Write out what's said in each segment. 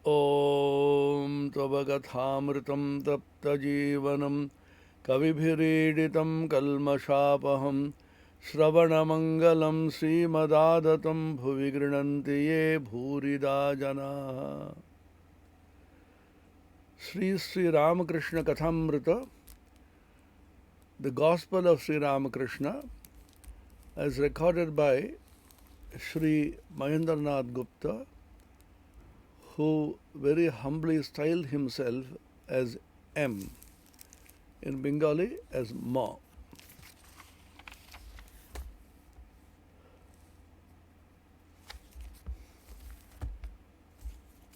Om Tava Kathamritam Taptajeevanam Kavibhireeditam Kalmashapaham Shravanamangalam Srimadaadatam Bhuvi Grinanti Ye Bhurida Janaha. Sri Ramakrishna Kathamrita, the Gospel of Sri Ramakrishna, as recorded by Sri Mahendranath Gupta, who very humbly styled himself as M, in Bengali as Ma.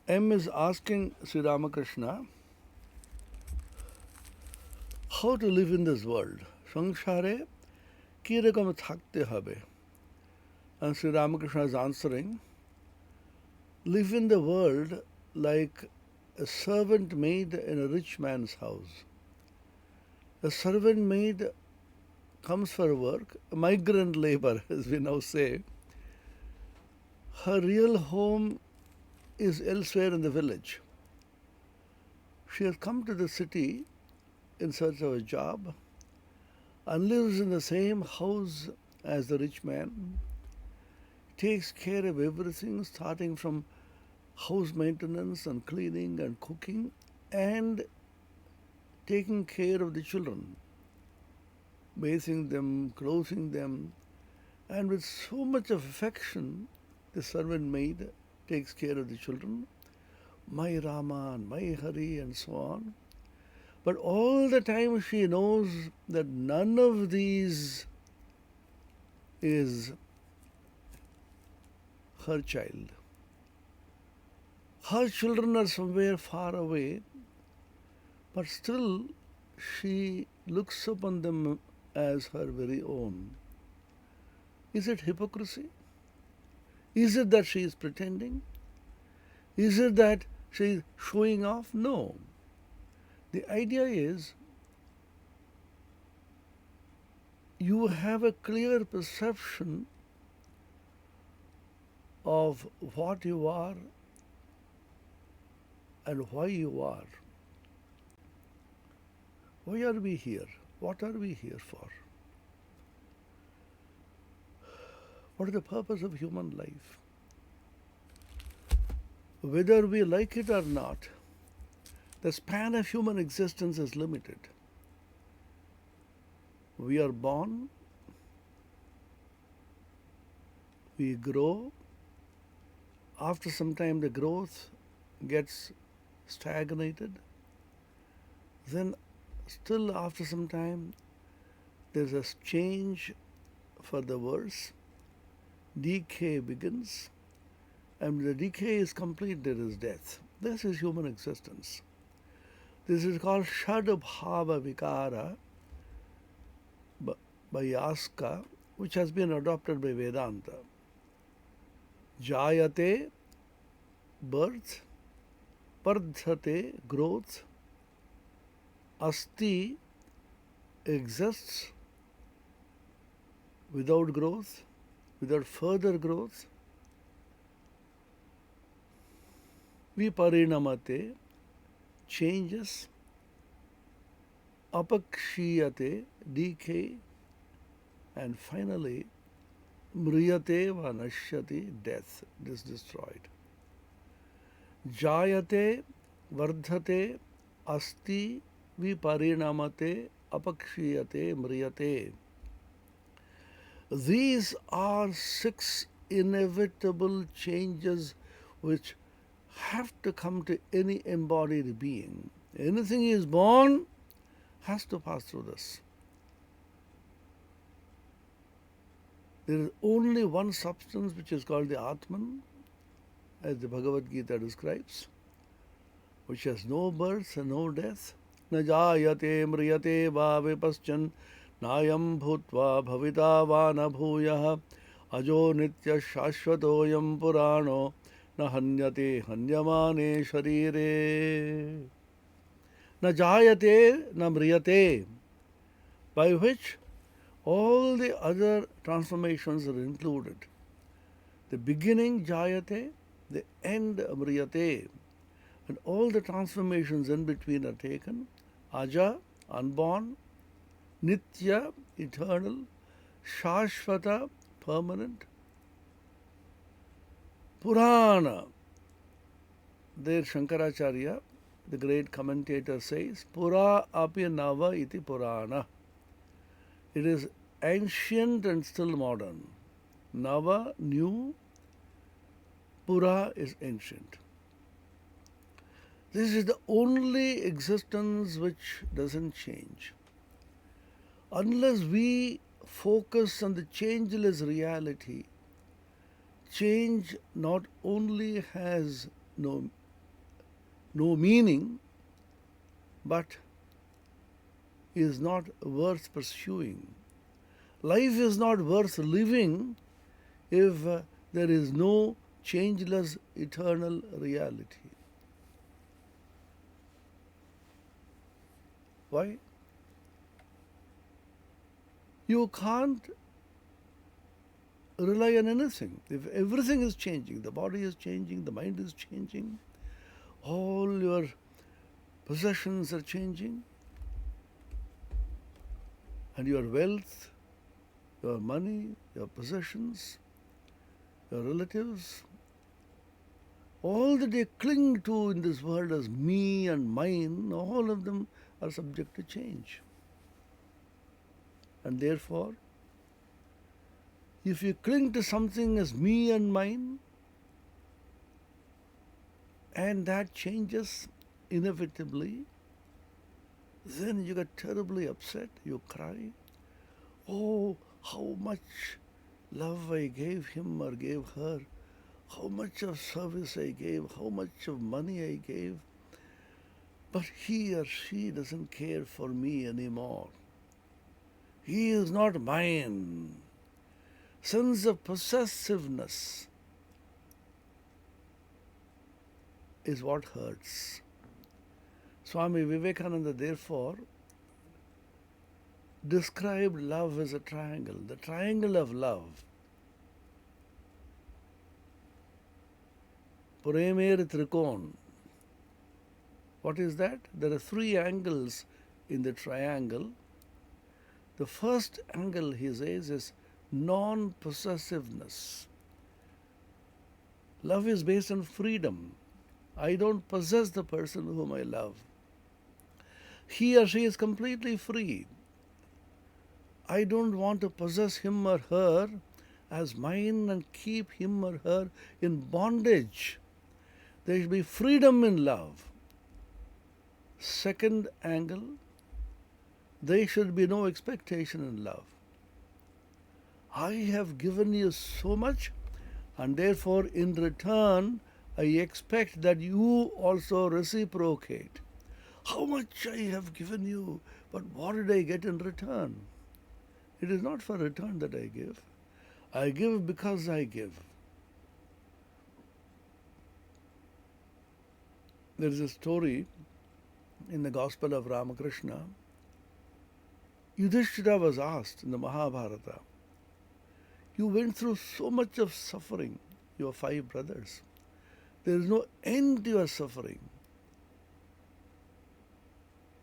M is asking Sri Ramakrishna how to live in this world. Samsare ki rakom thakte habe. And Sri Ramakrishna is answering, live in the world like a servant maid in a rich man's house. A servant maid comes for work, migrant labor, as we now say. Her real home is elsewhere in the village. She has come to the city in search of a job and lives in the same house as the rich man, takes care of everything, starting from house maintenance and cleaning and cooking and taking care of the children, bathing them, clothing them, and with so much of affection, the servant maid takes care of the children, my Rama and my Hari and so on. But all the time she knows that none of these is her child. Her children are somewhere far away, but still she looks upon them as her very own. Is it hypocrisy? Is it that she is pretending? Is it that she is showing off? No. The idea is you have a clear perception of what you are and why you are. Why are we here? What are we here for? What is the purpose of human life? Whether we like it or not, the span of human existence is limited. We are born, we grow, after some time the growth gets stagnated, then still after some time there's a change for the worse, decay begins, and when the decay is complete, there is death. This is human existence. This is called Shadbhava Vikara by Yaska, which has been adopted by Vedanta. Jayate, birth, Pardhate, growth, Asti, exists without growth, without further growth, Viparinamate, changes, Apakshiyate, decay, and finally Mriyate va nashyati, death, is destroyed. Jayate, Vardhate, Asti, Viparinamate, Apakshiyate, Mriyate. These are 6 inevitable changes which have to come to any embodied being. Anything is born has to pass through this. There is only one substance which is called the Atman, as the Bhagavad Gita describes, which has no birth and no death. Na jayate mriyate va vipaschan nayam bhutva bhavita va na bhuyah ajo nitya shashvatoyam purano na hanyate hanyamane sharire. Na jayate na mriyate, by which all the other transformations are included. The beginning jayate, the end mriyate. and all the transformations in between are taken. Aja, unborn; Nitya, eternal; Shashvata, permanent; Purana. There Shankaracharya, the great commentator, says, Pura api nava iti Purana. It is ancient and still modern. Nava, new; Pura is ancient. This is the only existence which doesn't change. Unless we focus on the changeless reality, change not only has no meaning, but is not worth pursuing. Life is not worth living if there is no changeless eternal reality. Why? You can't rely on anything. If everything is changing, the body is changing, the mind is changing, all your possessions are changing, and your wealth, your money, your possessions, your relatives, all that they cling to in this world as me and mine, all of them are subject to change. And therefore, if you cling to something as me and mine, and that changes inevitably, then you get terribly upset, you cry, oh, how much love I gave him or gave her, how much of service I gave, how much of money I gave, but he or she doesn't care for me anymore. He is not mine. Sense of possessiveness is what hurts. Swami Vivekananda, therefore, described love as a triangle, the triangle of love. Puremer Trikon. What is that? There are three angles in the triangle. The first angle, he says, is non-possessiveness. Love is based on freedom. I don't possess the person whom I love. He or she is completely free. I don't want to possess him or her as mine and keep him or her in bondage. There should be freedom in love. Second angle, there should be no expectation in love. I have given you so much, and therefore in return I expect that you also reciprocate. How much I have given you, but what did I get in return? It is not for return that I give. I give because I give. There is a story in the Gospel of Ramakrishna. Yudhishthira was asked in the Mahabharata, you went through so much of suffering, your 5 brothers. There is no end to your suffering.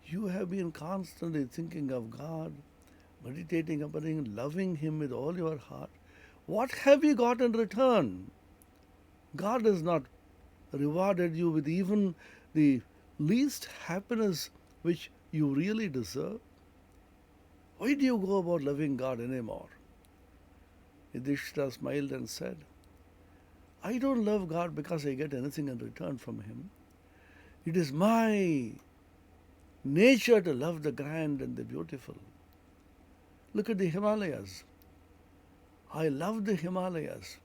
You have been constantly thinking of God, meditating upon Him, loving Him with all your heart. What have you got in return? God has not rewarded you with even the least happiness which you really deserve. Why do you go about loving God anymore? Yudhishthira smiled and said, I don't love God because I get anything in return from Him. It is my nature to love the grand and the beautiful. Look at the Himalayas. I love the Himalayas,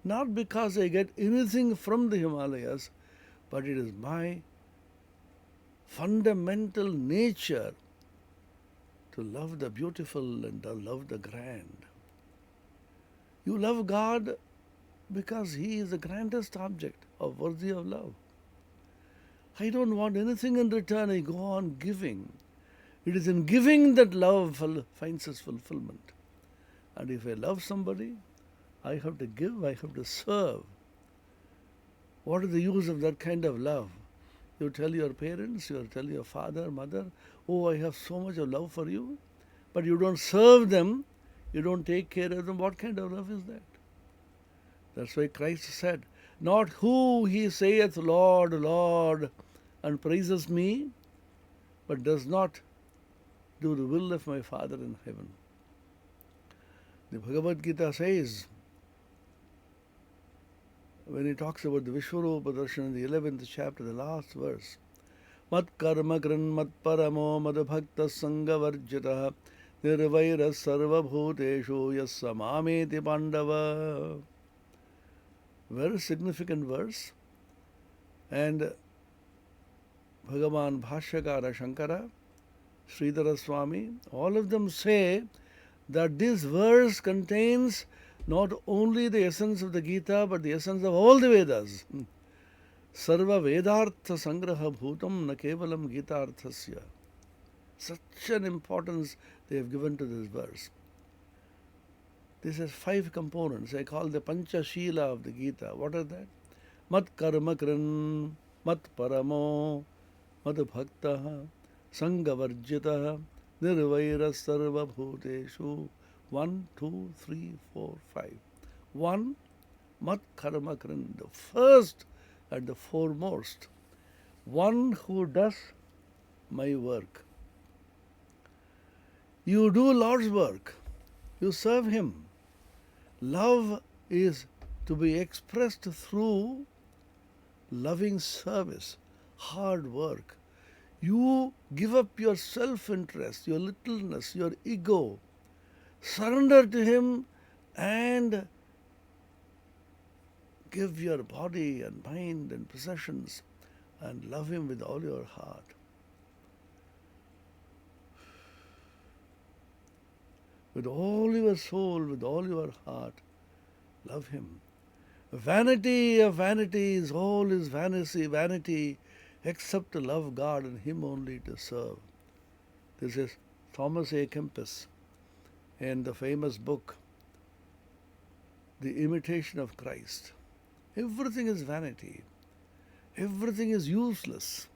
not because I get anything from the Himalayas, but it is my fundamental nature to love the beautiful and to love the grand. You love God because He is the grandest object of worthy of love. I don't want anything in return. I go on giving. It is in giving that love finds its fulfillment. And if I love somebody, I have to give, I have to serve. What is the use of that kind of love You tell your parents, you tell your father, mother, oh, I have so much of love for you, but you don't serve them, you don't take care of them. What kind of love is that? That's why Christ said, not who he saith, Lord, Lord, and praises me, but does not do the will of my Father in heaven. The Bhagavad Gita says, when he talks about the Vishwarupa Darshan in the 11th chapter, the last verse, Mat karma kran mat paramo mad bhakta sangha varjita nirvaira sarva bhuteshu yassa mameti pandava. Very significant verse. And Bhagavan Bhashyakara Shankara, Sridhara Swami, all of them say that this verse contains not only the essence of the Gita, but the essence of all the Vedas. Sarva Vedartha Sangraha Bhutam na kevalam Gita-arthasya. Such an importance they have given to this verse. This has 5 components. I call the Pancha Shila of the Gita. What are that? Mat karma kran, mat paramo, mat bhakta, sangha varjita, nirvaira sarva bhuteshu. 1, 2, 3, 4, 5. 1, mat karma kran, the first and the foremost. One who does my work. You do Lord's work. You serve Him. Love is to be expressed through loving service, hard work. You give up your self-interest, your littleness, your ego. Surrender to Him and give your body and mind and possessions and love Him with all your heart. With all your soul, with all your heart, love Him. Vanity of vanities, all is vanity, except to love God and Him only to serve. This is Thomas A. Kempis in the famous book, The Imitation of Christ. Everything is vanity. Everything is useless.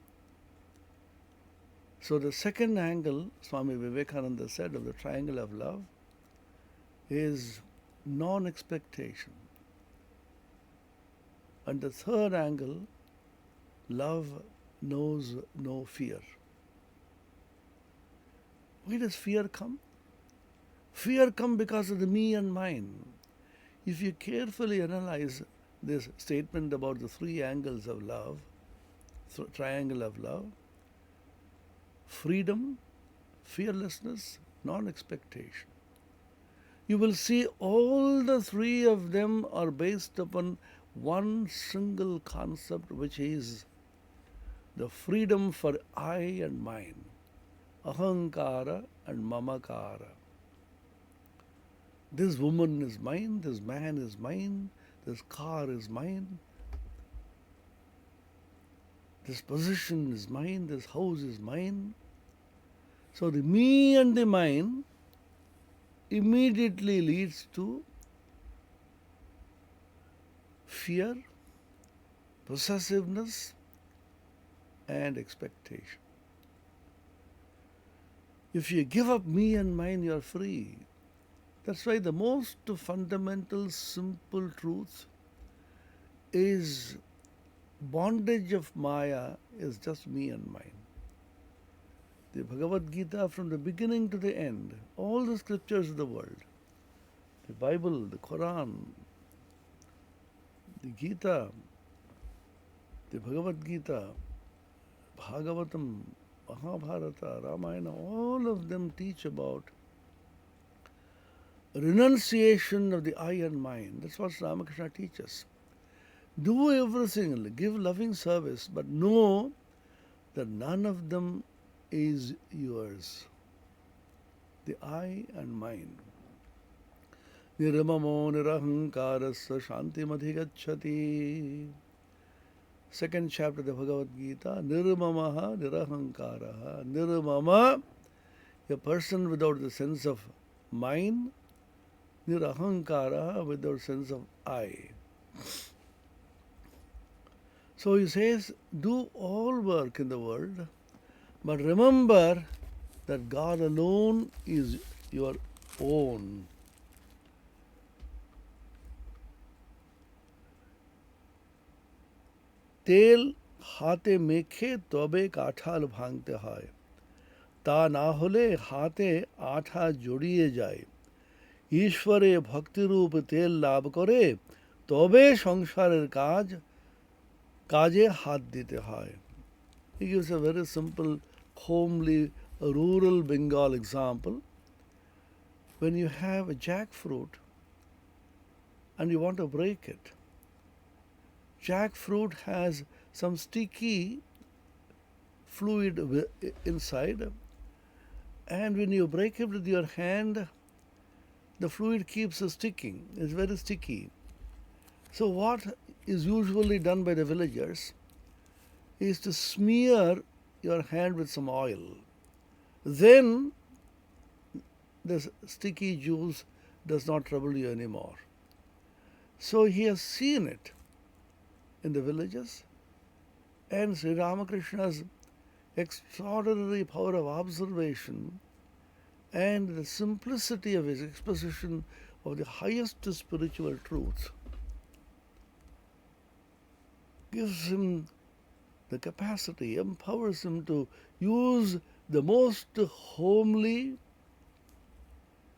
So the second angle, Swami Vivekananda said, of the triangle of love is non-expectation. And the third angle, love knows no fear. Why does fear come? Fear comes because of the me and mine. If you carefully analyze this statement about the 3 angles of love, triangle of love, freedom, fearlessness, non-expectation, you will see all the 3 of them are based upon one single concept, which is the freedom for I and mine, ahankara and mamakara. This woman is mine, this man is mine, this car is mine, this position is mine, this house is mine. So the me and the mine immediately leads to fear, possessiveness, and expectation. If you give up me and mine, you are free. That's why the most fundamental, simple truth is bondage of Maya is just me and mine. The Bhagavad Gita, from the beginning to the end, all the scriptures of the world, the Bible, the Quran, the Gita, the Bhagavad Gita, Bhagavatam, Mahabharata, Ramayana, all of them teach about renunciation of the I and mine. That's what Ramakrishna teaches. Do everything, give loving service, but know that none of them is yours. The I and mine. Niramamo nirahankarasya shantimadhigacchati. Second chapter of the Bhagavad Gita. Nirmamaha nirahankaraha. Nirmama, a person without the sense of mine. Nirahankara, without sense of I. So he says, do all work in the world, but remember that God alone is your own. তেল হাতে মেখে তবে কাঁঠাল ভাঙতে হয়, তা না হলে হাতে আঠা জড়িয়ে যায়। ঈশ্বরে ভক্তিরূপ তেল লাভ করে তবে সংসারের কাজে হাত দিতে হয়। He gives a very simple, homely, rural Bengal example. When you have a jackfruit and you want to break it, jackfruit has some sticky fluid inside, and when you break it with your hand, the fluid keeps sticking. It's very sticky. So what is usually done by the villagers is to smear your hand with some oil. Then the sticky juice does not trouble you anymore. So he has seen it in the villages, and Sri Ramakrishna's extraordinary power of observation and the simplicity of his exposition of the highest spiritual truth gives him the capacity, empowers him to use the most homely,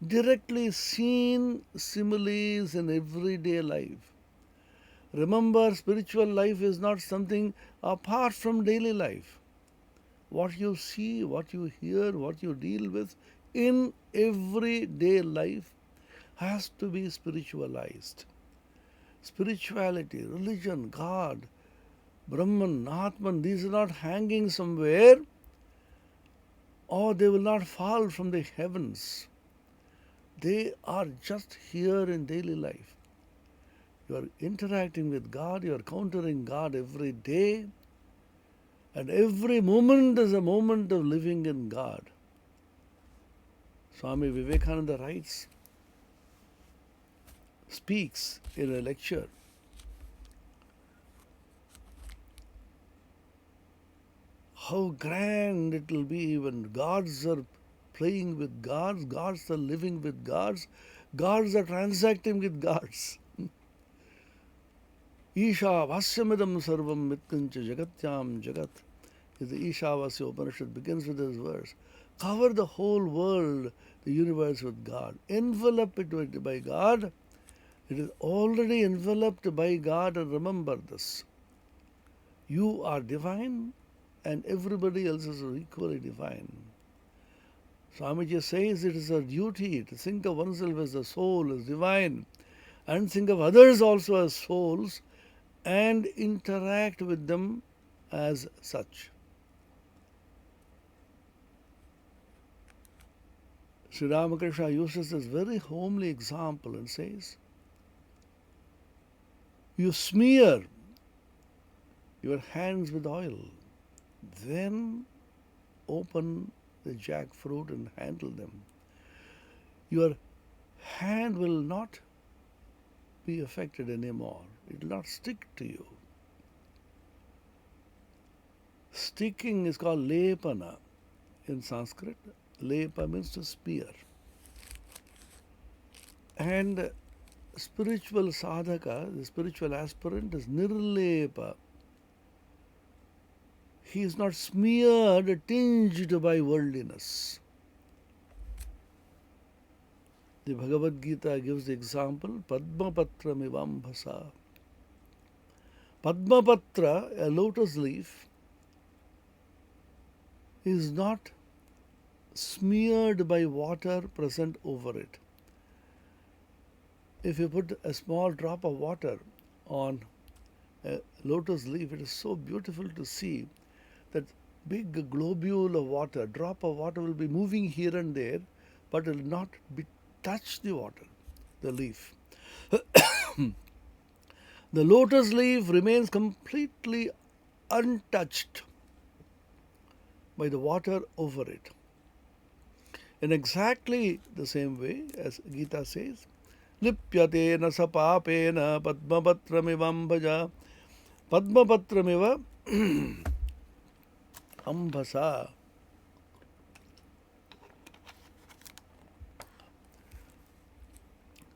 directly seen similes in everyday life. Remember, spiritual life is not something apart from daily life. What you see, what you hear, what you deal with in everyday life has to be spiritualized. Spirituality, religion, God, Brahman, Atman, these are not hanging somewhere, or they will not fall from the heavens. They are just here in daily life. You are interacting with God, you are encountering God every day, and every moment is a moment of living in God. Swami Vivekananda speaks in a lecture, how grand it will be when gods are playing with gods, gods are living with gods, gods are transacting with gods. Isha Vasyamidam Sarvam Mitkancha Jagatyam Jagat. The Ishavasya Upanishad begins with this verse. Cover the whole world, the universe with God. Envelop it by God. It is already enveloped by God, and remember this. You are divine, and everybody else is equally divine. Swamiji says it is our duty to think of oneself as a soul, as divine, and think of others also as souls, and interact with them as such. Sri Ramakrishna uses this very homely example and says, you smear your hands with oil, then open the jackfruit and handle them. Your hand will not be affected anymore. It will not stick to you. Sticking is called lepana in Sanskrit. Lepa means to smear. And spiritual sadhaka, the spiritual aspirant, is nirlepa. He is not smeared, tinged by worldliness. The Bhagavad Gita gives the example, Padmapatra mivambhasa. Padmapatra, a lotus leaf, is not smeared by water present over it. If you put a small drop of water on a lotus leaf, it is so beautiful to see that big globule of water, drop of water will be moving here and there, but it will not touch the water, the leaf. The lotus leaf remains completely untouched by the water over it. In exactly the same way as Gita says, Lipyate na sapapena padmapatramivambaja. Padmapatrameva ambasa.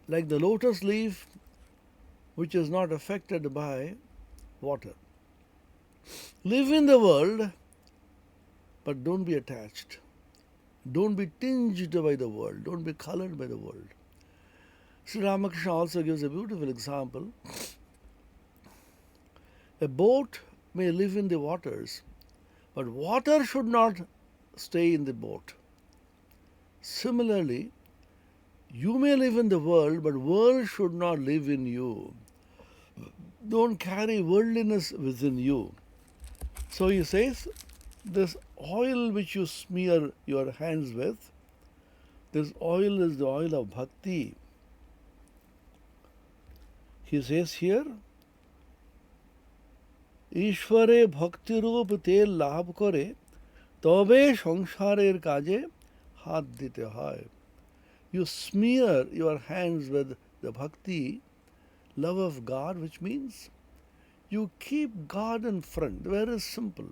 Like the lotus leaf which is not affected by water. Live in the world, but don't be attached. Don't be tinged by the world. Don't be colored by the world. Sri Ramakrishna also gives a beautiful example. A boat may live in the waters, but water should not stay in the boat. Similarly, you may live in the world, but world should not live in you. Don't carry worldliness within you. So he says, this oil which you smear your hands with, this oil is the oil of bhakti. He says here, ঈশ্বরে ভক্তিরূপ তেল লাভ করে তবে সংসারের কাজে হাত দিতে হয়. You smear your hands with the bhakti, love of God, which means you keep God in front. Very simple.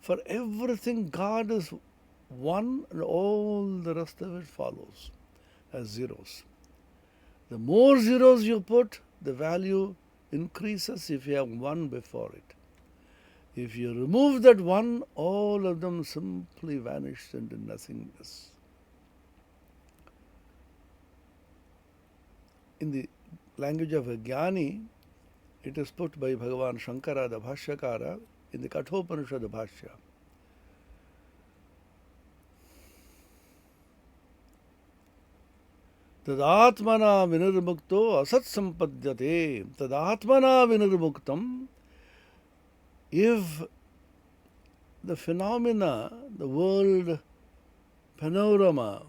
For everything, God is one, and all the rest of it follows as zeros. The more zeros you put, the value increases if you have one before it. If you remove that one, all of them simply vanish into nothingness. In the language of a jnani, it is put by Bhagavan Shankara, the Bhashyakara, in the Kathopanishad Bhashya. Tadatmana vinirmukto asat sampadyate. Tadatmana vinirmuktam. If the phenomena, the world panorama,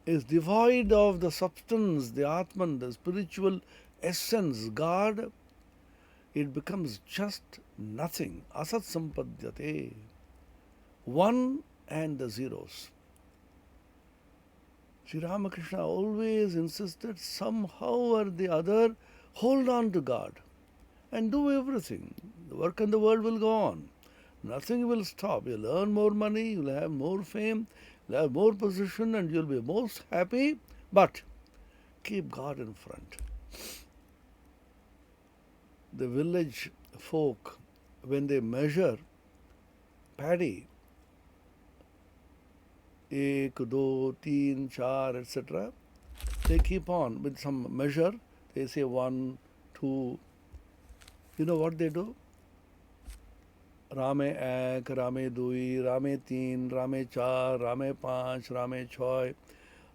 is devoid of the substance, the Atman, the spiritual essence, God, it becomes just nothing. Asat sampadyate. One and the zeros. Sri Ramakrishna always insisted somehow or the other, hold on to God and do everything. The work in the world will go on. Nothing will stop. You'll earn more money, you'll have more fame, you'll have more position, and you'll be most happy, but keep God in front. The village folk, when they measure paddy, 1, 2, 3, 4, etc., they keep on with some measure. They say 1, 2. You know what they do? Rame 1, Rame 2, Rame 3, Rame 4, Rame 5, Rame 6,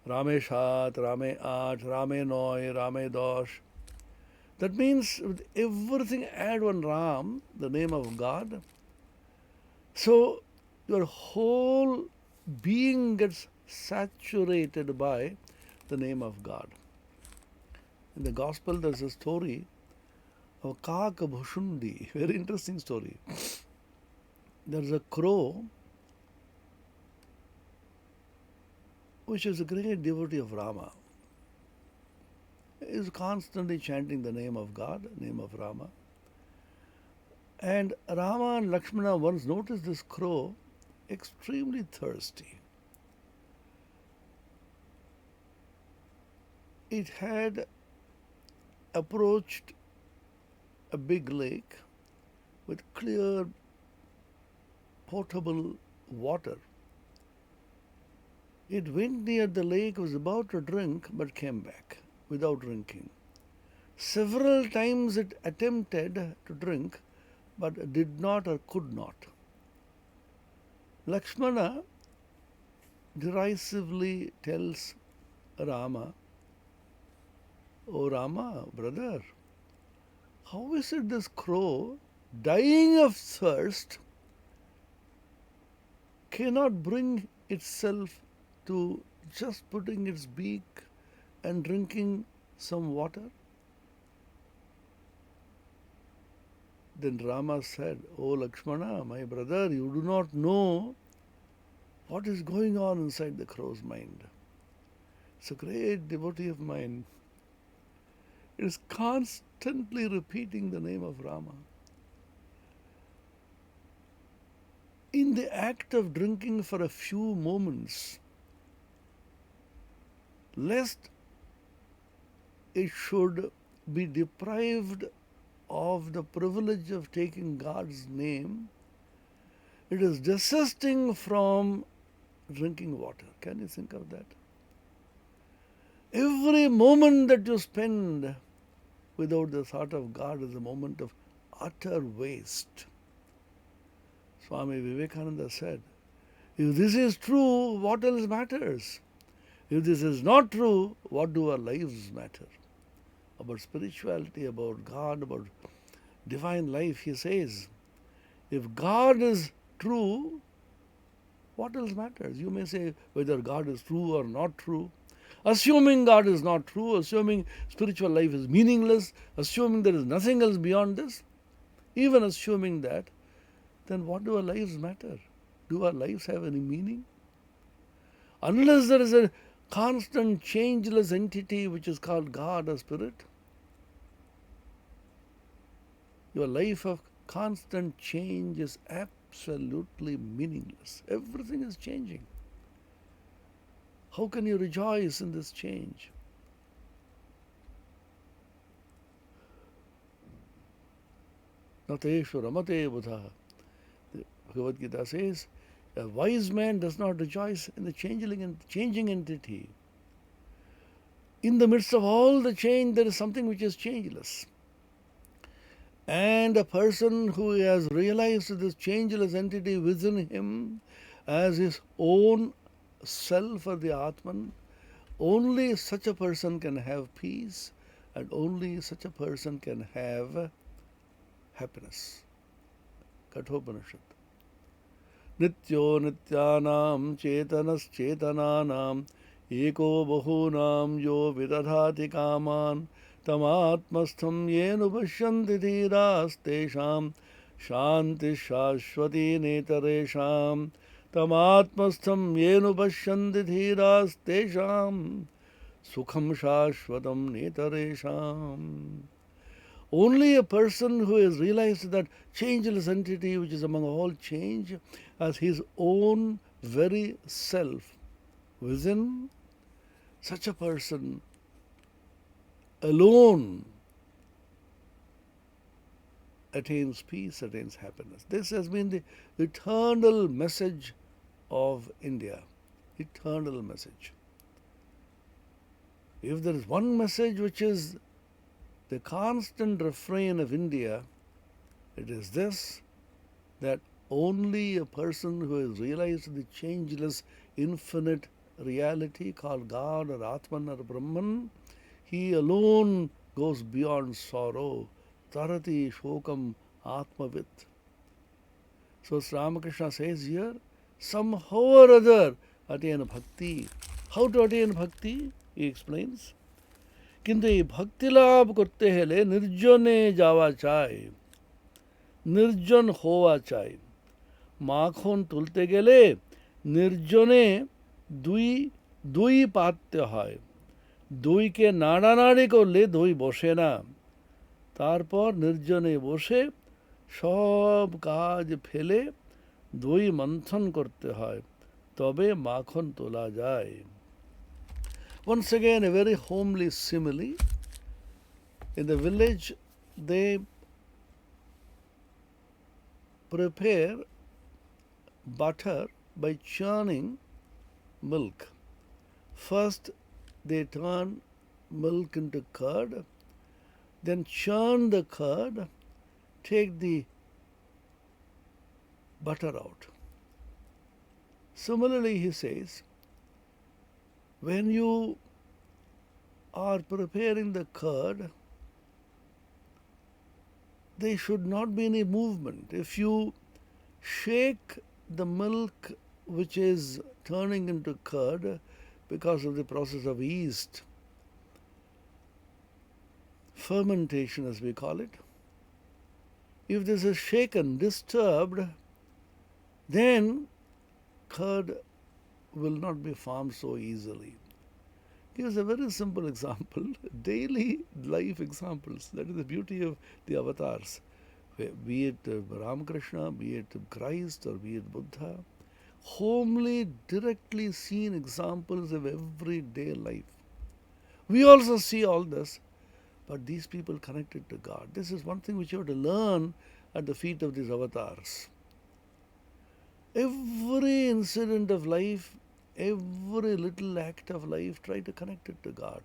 Rame 7, Rame 8, Rame 9, Rame 10. That means with everything add one Ram, the name of God. So your whole being gets saturated by the name of God. In the Gospel, there's a story of Kaka Bhushundi, very interesting story. There's a crow which is a great devotee of Rama. He is constantly chanting the name of God, name of Rama. And Rama and Lakshmana once noticed this crow extremely thirsty. It had approached a big lake with clear, potable water. It went near the lake, was about to drink, but came back without drinking. Several times it attempted to drink, but did not or could not. Lakshmana derisively tells Rama, "Oh Rama, brother, how is it this crow, dying of thirst, cannot bring itself to just putting its beak and drinking some water?" Then Rama said, "Oh Lakshmana, my brother, you do not know what is going on inside the crow's mind. It's a great devotee of mine. It is constantly repeating the name of Rama. In the act of drinking for a few moments, lest it should be deprived of the privilege of taking God's name, it is desisting from drinking water. Can you think of that? Every moment that you spend without the thought of God is a moment of utter waste. Swami Vivekananda said, if this is true, what else matters? If this is not true, what do our lives matter? About spirituality, about God, about divine life, he says, if God is true, what else matters? You may say whether God is true or not true. Assuming God is not true, assuming spiritual life is meaningless, assuming there is nothing else beyond this, even assuming that, then what do our lives matter? Do our lives have any meaning? Unless there is a constant changeless entity which is called God or Spirit, your life of constant change is absolutely meaningless. Everything is changing. How can you rejoice in this change? Nateshu ramate buddha. The Bhagavad Gita says, a wise man does not rejoice in the changing entity. In the midst of all the change, there is something which is changeless. And a person who has realized this changeless entity within him as his own self or the Atman, only such a person can have peace, and only such a person can have happiness. Kathopanishad. Nityo nityanam chetanas chetananam eko bahunam yo vidadhati kaman tamatmastham yenu pasyanti dhiras tesham shanti shashvati netaresham tamatmastham yenu pasyanti dhiras tesham sukham shashvatam netaresham. Only a person who has realized that changeless entity which is among all change as his own very self within, such a person alone attains peace, attains happiness. This has been the eternal message of India. Eternal message. If there is one message which is the constant refrain of India, it is this, that only a person who has realized the changeless, infinite reality called God or Atman or Brahman, he alone goes beyond sorrow. Tarati shokam atmavit. So Ramakrishna says here, somehow or other attain bhakti. How to attain bhakti? He explains. কিন্তু এই ভক্তি লাভ করতে হলে নির্জনে যাওয়া চাই, নির্জন হওয়া চাই। মাখন তুলতে গেলে নির্জনে দই পাততে হয়। দইকে নাড়ানাড়ি করলে দই বসে না। তারপর নির্জনে বসে সব কাজ ফেলে দই মন্থন করতে হয়, তবে মাখন তোলা যায়। Once again, a very homely simile. In the village, they prepare butter by churning milk. First, they turn milk into curd, then churn the curd, take the butter out. Similarly, he says, when you are preparing the curd, there should not be any movement. If you shake the milk which is turning into curd because of the process of yeast, fermentation as we call it, if this is shaken, disturbed, then curd will not be formed so easily. gives a very simple example, daily life examples. That is the beauty of the avatars. Be it Ramakrishna, be it Christ, or be it Buddha, homely, directly seen examples of everyday life. We also see all this, but these people connected to God. This is one thing which you have to learn at the feet of these avatars. Every incident of life, every little act of life, try to connect it to God.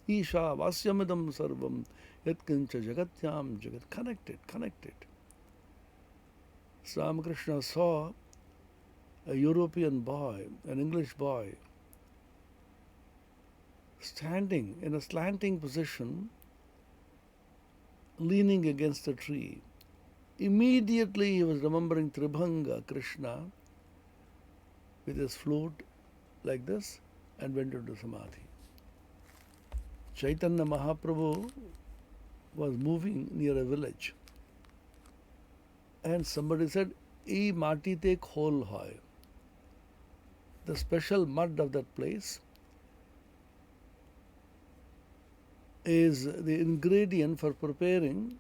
Isha vasyamidam sarvam yatkincha jagatyam jagat. Connect it, connect it. Ramakrishna saw a European boy, an English boy, standing in a slanting position, leaning against a tree. Immediately he was remembering Tribhanga Krishna with his flute like this and went into samadhi. Chaitanya Mahaprabhu was moving near a village and somebody said, "E mati te khol hoy." The special mud of that place is the ingredient for preparing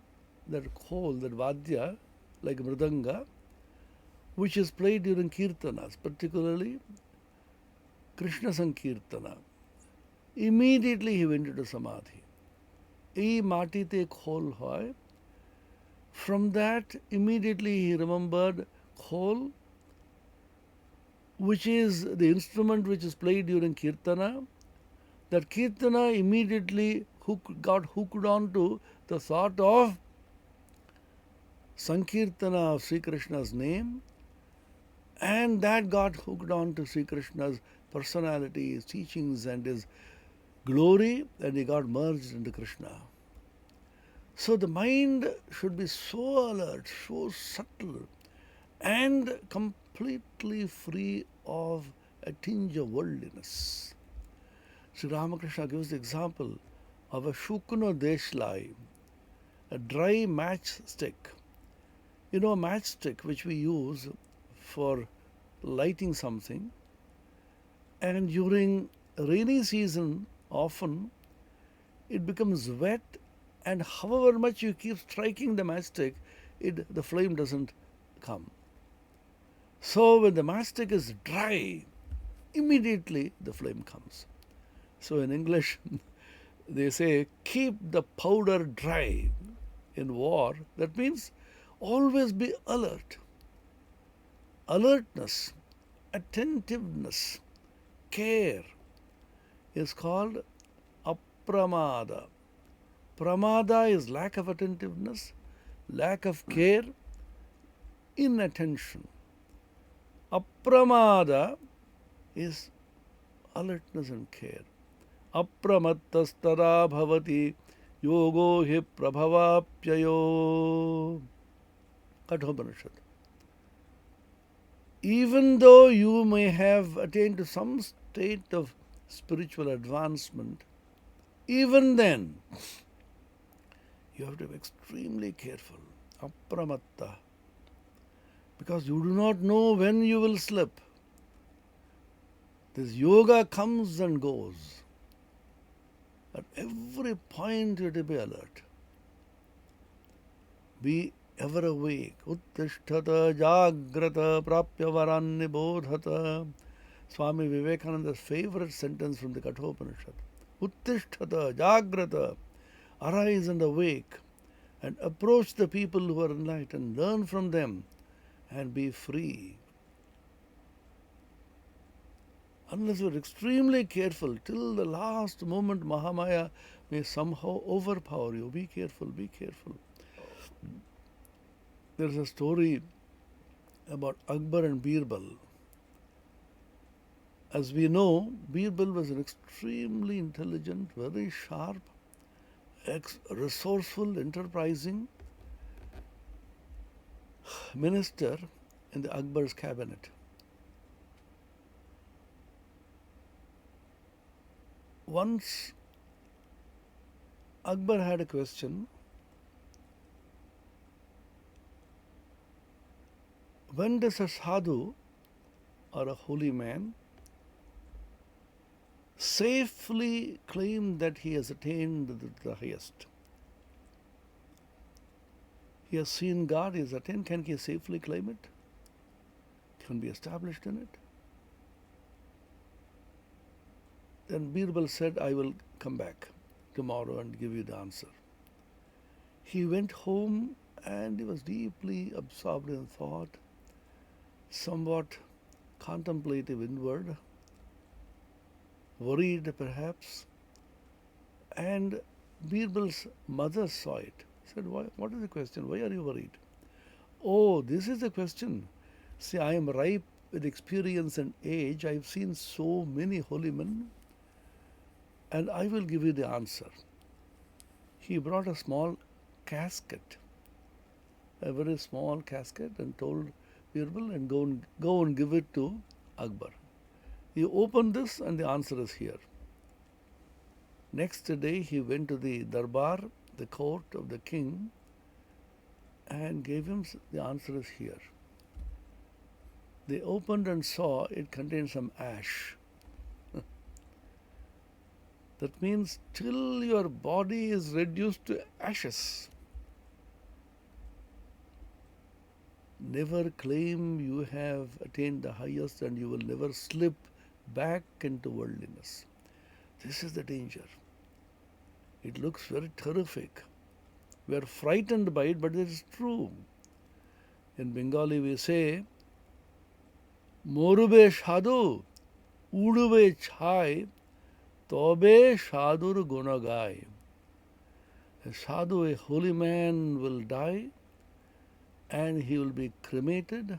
that khol, that vadya, like mridanga, which is played during kirtanas, particularly Krishna Sankirtana. Immediately he went into samadhi. E mati te khol hoy. From that, immediately he remembered khol, which is the instrument which is played during kirtana. That kirtana immediately got hooked on to the thought of Sankirtana of Sri Krishna's name, and that got hooked on to Sri Krishna's personality, his teachings, and his glory, and he got merged into Krishna. So the mind should be so alert, so subtle, and completely free of a tinge of worldliness. Sri Ramakrishna gives the example of a shukno deshlai, a dry matchstick. You know, a matchstick which we use for lighting something, and during rainy season often it becomes wet, and however much you keep striking the matchstick, the flame doesn't come. So when the matchstick is dry, immediately the flame comes. So in English they say, keep the powder dry in war. That means always be alert. Alertness, attentiveness, care is called apramada. Pramada is lack of attentiveness, lack of care, inattention. Apramada is alertness and care. Apramattastada bhavati yogo hi prabhavapyayo. Kathopanishad. Even though you may have attained to some state of spiritual advancement, even then you have to be extremely careful. Apramatta. Because you do not know when you will slip. This yoga comes and goes. At every point you have to be alert. Be ever awake. Uttishtata jagrata prapya varanni bodhata. Swami Vivekananda's favorite sentence from the Kathopanishad. Uttishtata jagrata. Arise and awake and approach the people who are enlightened. Learn from them and be free. Unless you are extremely careful, till the last moment Mahamaya may somehow overpower you. Be careful, be careful. There is a story about Akbar and Birbal. As we know, Birbal was an extremely intelligent, very sharp, resourceful, enterprising minister in the Akbar's cabinet. Once Akbar had a question, when does a sadhu or a holy man safely claim that he has attained the highest? He has seen God, he has attained. Can he safely claim it? Can be established in it? Then Birbal said, I will come back tomorrow and give you the answer. He went home and he was deeply absorbed in thought, somewhat contemplative inward, worried perhaps. And Birbal's mother saw it. Said, what is the question? Why are you worried? Oh, this is the question. See, I am ripe with experience and age. I have seen so many holy men, and I will give you the answer. He brought a small casket, a very small casket, and told Birbal, and go and give it to Akbar. He opened this and the answer is here. Next day he went to the darbar, the court of the king, and gave him the answer is here. They opened and saw it contained some ash. That means till your body is reduced to ashes, never claim you have attained the highest, and you will never slip back into worldliness. This is the danger. It looks very terrific. We are frightened by it, but it is true. In Bengali we say, Morube Shadu, Udube Chai, Tobe Shadur Gunagai. A sadhu, a holy man, will die and he will be cremated,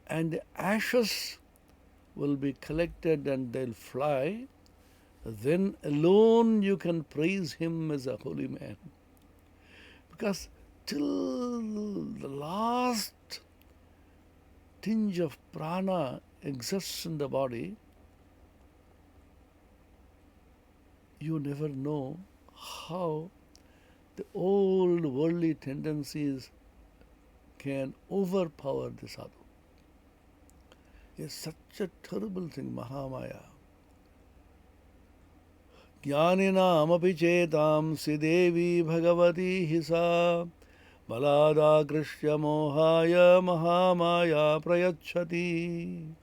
and the ashes will be collected and they'll fly. Then alone you can praise him as a holy man. Because till the last tinge of prana exists in the body, you never know how the old worldly tendencies can overpower the sadhu. It's such a terrible thing, Mahamaya. Jnanina amapi chetam sidevi bhagavati hisa balada krishya mohaya mahamaya prayachati.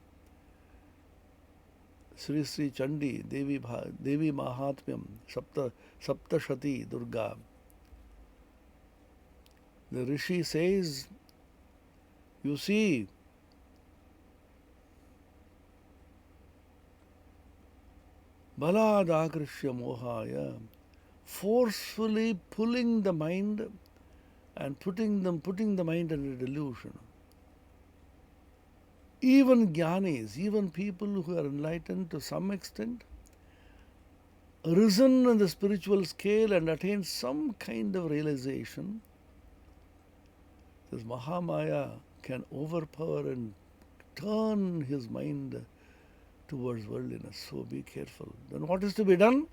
Sri Sri Chandi Devi Mahatmyam Saptashati Durga. The Rishi says, you see, Baladakrisya Mohaya, forcefully pulling the mind and putting the mind under delusion. Even jnanis, even people who are enlightened to some extent, risen on the spiritual scale and attained some kind of realization, this Mahamaya can overpower and turn his mind towards worldliness. So be careful. Then what is to be done?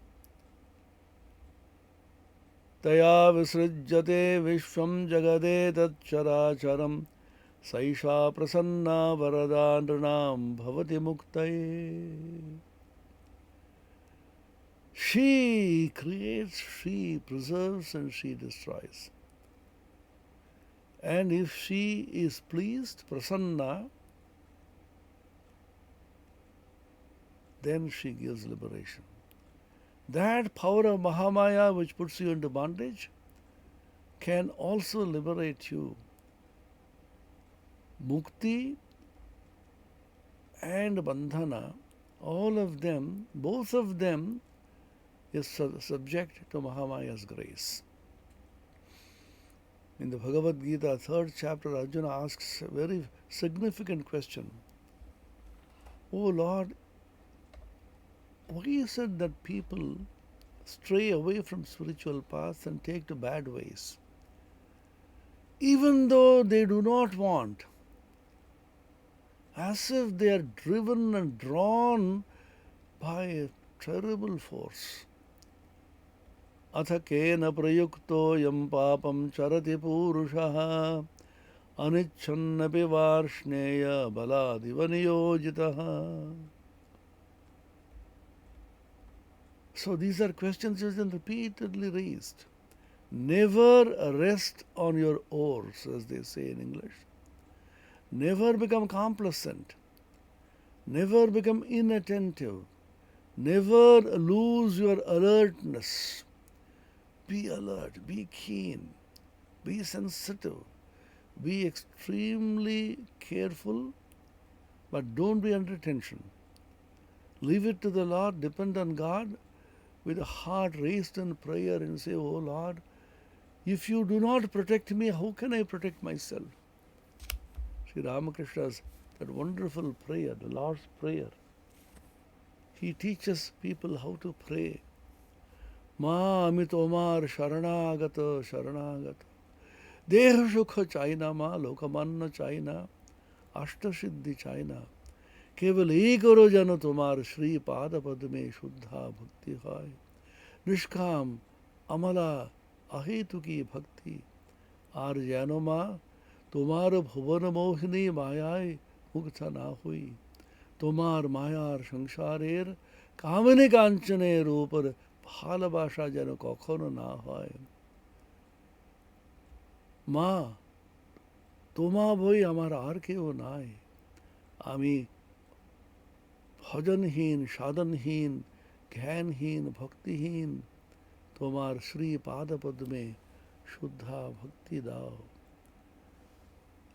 Taya visrujyate vishvam jagade tat characharam saisha prasanna varadandranam bhavati muktaye. She creates, she preserves, and she destroys. And if she is pleased, prasanna, then she gives liberation. That power of Mahamaya which puts you into bondage can also liberate you. Mukti and bandhana, all of them, both of them is subject to Mahamaya's grace. In the Bhagavad Gita, 3rd chapter, Arjuna asks a very significant question. Oh Lord, why is it that people stray away from spiritual paths and take to bad ways? Even though they do not want, as if they are driven and drawn by a terrible force. Atha kena prayukto yam papam charati purushaha anichannapi varshneya baladiva niyojitaha. So these are questions which are repeatedly raised. Never rest on your oars, as they say in English. Never become complacent. Never become inattentive. Never lose your alertness. Be alert, be keen, be sensitive, be extremely careful, but don't be under tension. Leave it to the Lord, depend on God with a heart raised in prayer and say, Oh Lord, if you do not protect me, how can I protect myself? Sri Ramakrishna's that wonderful prayer, the Lord's Prayer. He teaches people how to pray. Ma amit omar sharanagata sharanagata. Deha sukha chaina ma lokamanna chaina. Ashta siddhi chaina. केवल एक करो जन तुम्हार श्री पाद पद में शुद्धा भक्ति है निष्काम अमला अहेतु की भक्ति आर जैनो माँ तुम्हार भुवन मोहिनी मायाय मुक्त ना हुई तुम्हार मायार संसारेर कामने कांचनेर ऊपर ভালোবাসা যেন কখনো না হয় মা তোমা বই আমার আর কেউ নাই আমি भजनहीन साधनहीन ज्ञानहीन भक्तिहीन तुम्हार श्री पाद पद में शुद्धा भक्ति दाओ.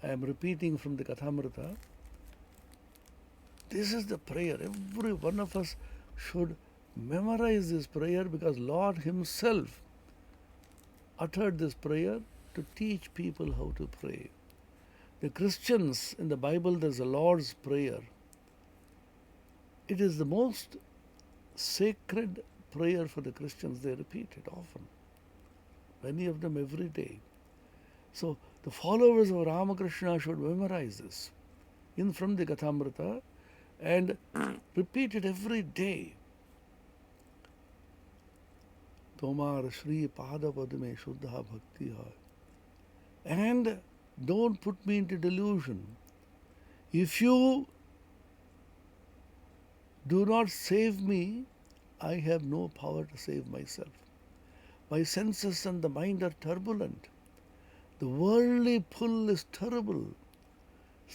I am repeating from the Kathamrita. This is the prayer. Every one of us should memorize this prayer because Lord Himself uttered this prayer to teach people how to pray. The Christians in the Bible, there's a Lord's Prayer. It is the most sacred prayer for the Christians. They repeat it often, many of them every day. So the followers of Ramakrishna should memorize this from the Kathamrita and repeat it every day. Tomar Shri Pada Padme Shuddha Bhakti hai. And don't put me into delusion. If you do not save me, I have no power to save myself. My senses and the mind are turbulent. The worldly pull is terrible.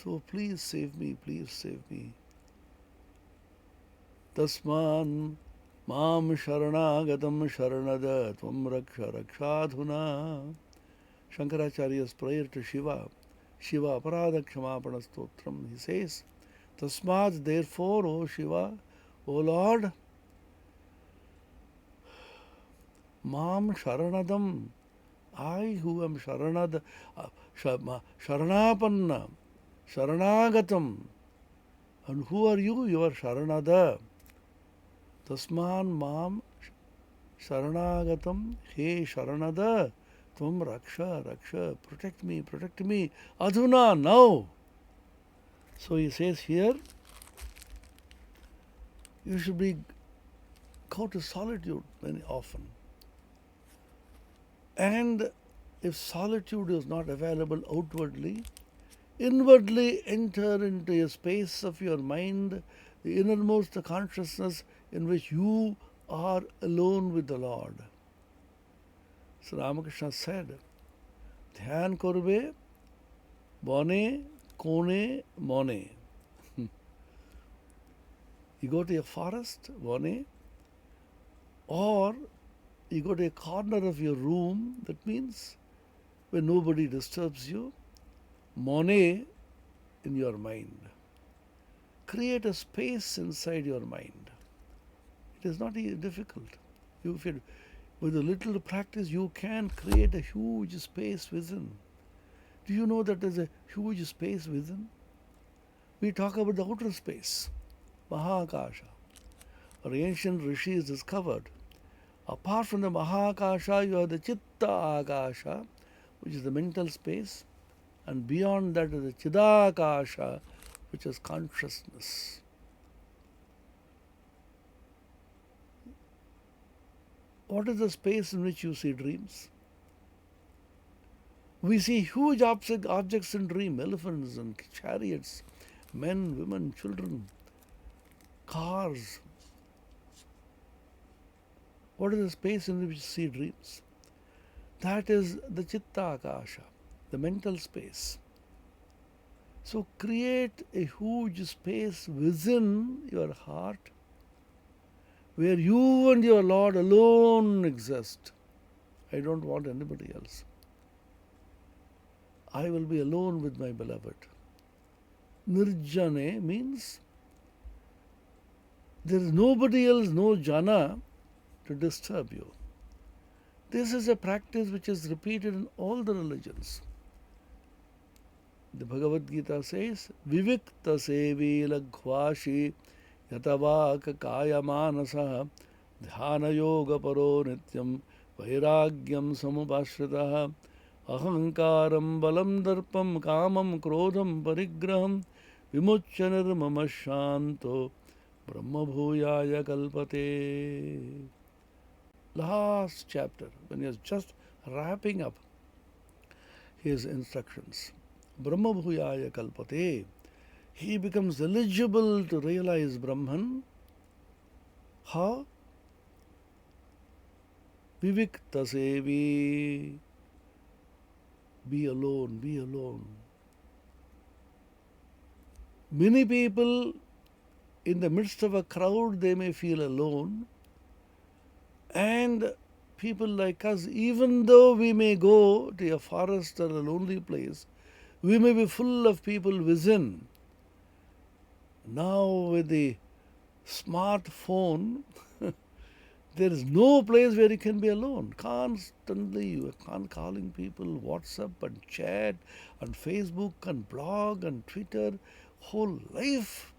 So please save me, please save me. Tasman mam sharanagatam sharanada tvam raksha rakshadhuna. Shankaracharya's prayer to Shiva. Shiva aparadha kshamapana stotram. He says, Tasmad, therefore, O Shiva, O Lord, Mam Sharanadam, I who am Sharanapanna, Sharanagatam. And who are you? You are Sharanada. Tasman Mam Sharanagatam, He Sharanada, Tvam Raksha, Raksha, protect me, Adhuna, now. So he says here, you should go to solitude very often. And if solitude is not available outwardly, inwardly enter into a space of your mind, the innermost consciousness in which you are alone with the Lord. So Ramakrishna said, Dhyan korbe, bone, kone, mone. You go to a forest, one, or you go to a corner of your room, that means when nobody disturbs you, mone in your mind. Create a space inside your mind. It is not difficult. With a little practice, you can create a huge space within. Do you know that there's a huge space within? We talk about the outer space, Mahakasha. Our ancient rishis discovered, apart from the Mahakasha, you have the Chitta Akasha, which is the mental space, and beyond that is the Chidakasha, which is consciousness. What is the space in which you see dreams? We see huge objects in dream, elephants and chariots, men, women, children, cars. What is the space in which you see dreams? That is the Chitta Akasha, the mental space. So create a huge space within your heart where you and your Lord alone exist. I don't want anybody else. I will be alone with my beloved. Nirjane means there is nobody else, no jana, to disturb you. This is a practice which is repeated in all the religions. The Bhagavad Gita says, Vivikta sevi laghvashi yatavaka kaya manasa dhyana yoga paro nityam vairagyam samupashritaha ahankaram balam darpam kamam krodham parigraham vimuchya nirmama shanto brahma bhuyaya kalpate. Last chapter, when he is just wrapping up his instructions. Brahma bhuyaya kalpate. He becomes eligible to realize Brahman. How? Vivikta sevi. Be alone, be alone. Many people in the midst of a crowd, they may feel alone. And people like us, even though we may go to a forest or a lonely place, we may be full of people within. Now with the smartphone, there is no place where you can be alone. Constantly you are calling people, WhatsApp and chat and Facebook and blog and Twitter. Whole life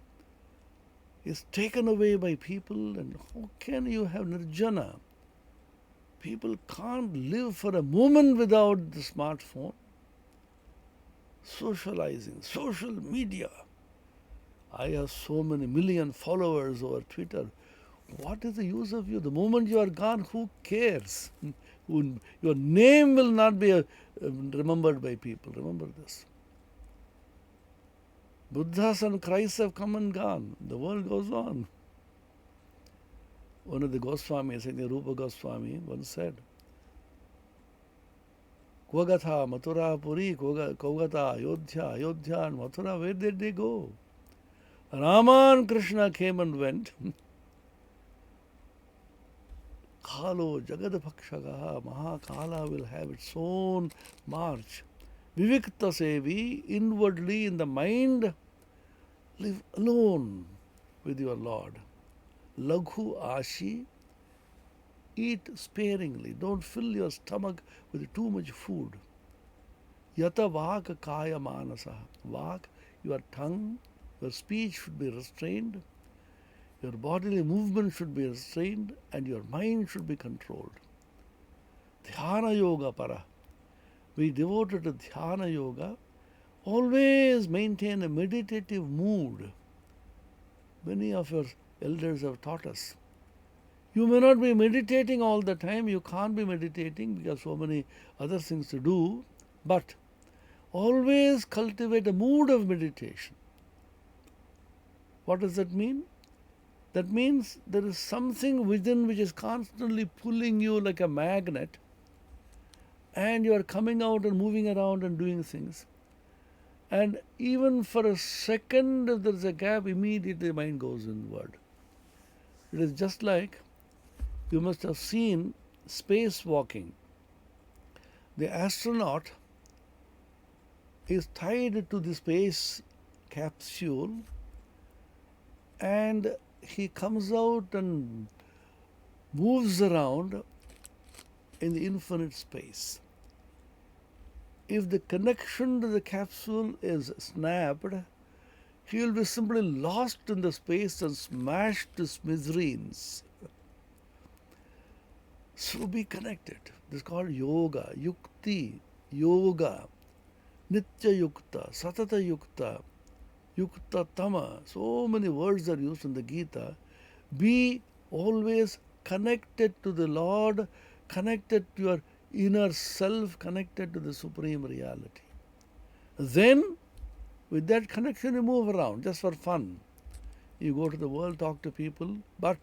is taken away by people, and how can you have nirjana? People can't live for a moment without the smartphone. Socializing, social media. I have so many million followers over Twitter. What is the use of you? The moment you are gone, who cares? Your name will not be remembered by people. Remember this. Buddhas and Christs have come and gone. The world goes on. One of the Goswamis, I think Rupa Goswami, once said, Kogatha, Mathura, Puri, Kogata, Ayodhya, Ayodhya and Mathura, where did they go? Rama and Krishna came and went. Kalo Jagadapakshagaha, Mahakala will have its own march. Vivikta sevi, inwardly in the mind, live alone with your Lord. Laghu ashi, eat sparingly. Don't fill your stomach with too much food. Yata vaka kaya manasa. Vak, your tongue, your speech should be restrained. Your bodily movement should be restrained and your mind should be controlled. Dhyana yoga para. We devoted to dhyana yoga always maintain a meditative mood. Many of your elders have taught us. You may not be meditating all the time. You can't be meditating because so many other things to do. But always cultivate a mood of meditation. What does that mean? That means there is something within which is constantly pulling you like a magnet, and you are coming out and moving around and doing things. And even for a second, if there is a gap, immediately the mind goes inward. It is just like you must have seen spacewalking. The astronaut is tied to the space capsule and he comes out and moves around in the infinite space. If the connection to the capsule is snapped, he will be simply lost in the space and smashed to smithereens. So be connected. This is called yoga, yukti, yoga, nitya yukta, satata yukta, yukta tama. So many words are used in the Gita. Be always connected to the Lord, connected to your inner self, connected to the Supreme Reality. Then, with that connection, you move around just for fun. You go to the world, talk to people, but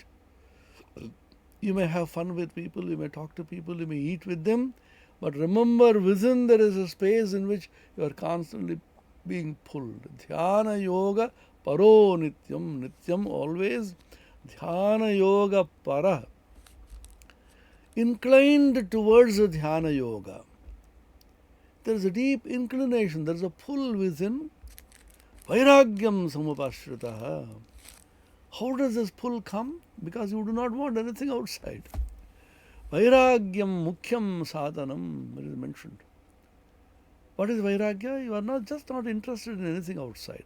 You may have fun with people, you may talk to people, you may eat with them, but remember within there is a space in which you are constantly being pulled. Dhyana yoga paro nityam. Nityam always. Dhyana yoga para. Inclined towards the dhyana yoga. There is a deep inclination, there is a pull within. Vairagyam samupashritaha. How does this pull come? Because you do not want anything outside. Vairagyam mukhyam sadhanam, it is mentioned. What is vairagya? You are not interested in anything outside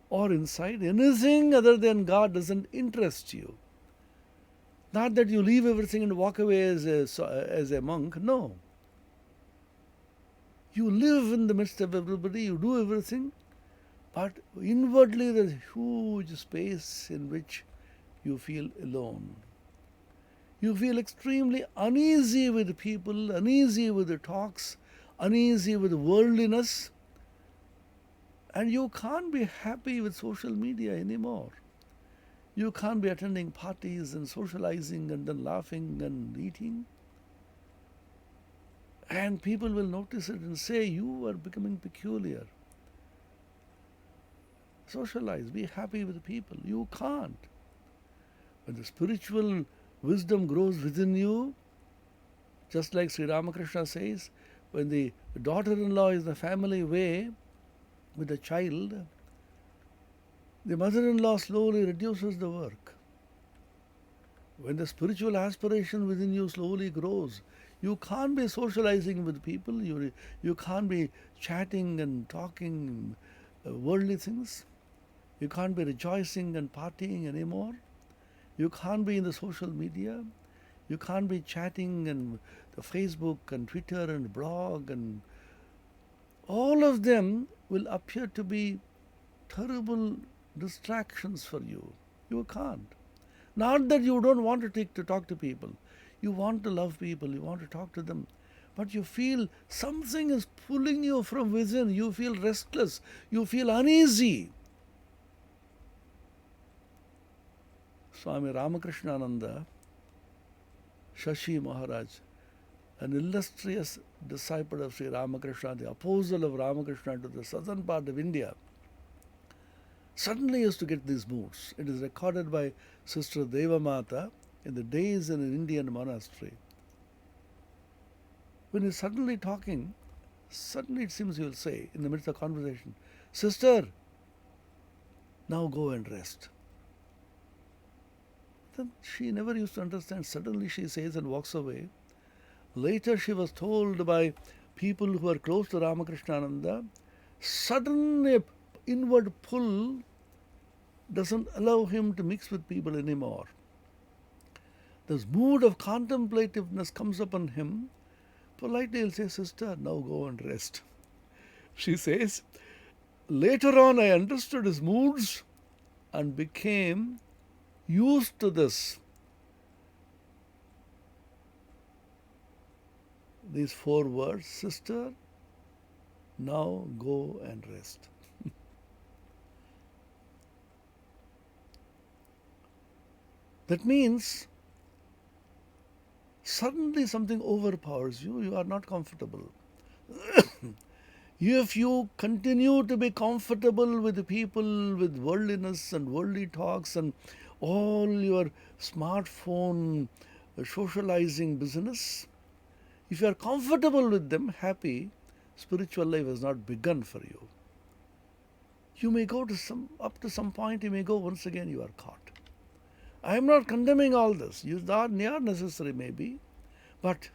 or inside. Anything other than God doesn't interest you. Not that you leave everything and walk away as a monk. No. You live in the midst of everybody, you do everything, but inwardly there is a huge space in which you feel alone. You feel extremely uneasy with people, uneasy with the talks, uneasy with worldliness, and you can't be happy with social media anymore. You can't be attending parties and socializing and then laughing and eating. And people will notice it and say, you are becoming peculiar. Socialize, be happy with people. You can't. When the spiritual wisdom grows within you, just like Sri Ramakrishna says, when the daughter-in-law is the family way with the child, the mother-in-law slowly reduces the work. When the spiritual aspiration within you slowly grows, you can't be socializing with people, you can't be chatting and talking worldly things, you can't be rejoicing and partying anymore, you can't be in the social media, you can't be chatting and the Facebook and Twitter and blog, and all of them will appear to be terrible distractions for you. You can't. Not that you don't want to talk to people. You want to love people, you want to talk to them. But you feel something is pulling you from within. You feel restless. You feel uneasy. Swami Ramakrishna-Ananda, Shashi Maharaj, an illustrious disciple of Sri Ramakrishna, the apostle of Ramakrishna to the southern part of India, suddenly used to get these moods. It is recorded by Sister Devamata in the days in an Indian monastery. When he's suddenly talking, suddenly it seems he will say in the midst of conversation, "Sister, now go and rest." Then she never used to understand. Suddenly she says and walks away. Later she was told by people who are close to Ramakrishna-Ananda, suddenly inward pull doesn't allow him to mix with people anymore. This mood of contemplativeness comes upon him. Politely he'll say, "Sister, now go and rest." She says, later on I understood his moods and became used to this. These 4 words, "Sister, now go and rest." That means suddenly something overpowers you. You are not comfortable. If you continue to be comfortable with people, with worldliness and worldly talks and all your smartphone socializing business, if you are comfortable with them, happy, spiritual life has not begun for you. You may go to up to some point, you may go, once again you are caught. I am not condemning all this. They are necessary maybe, but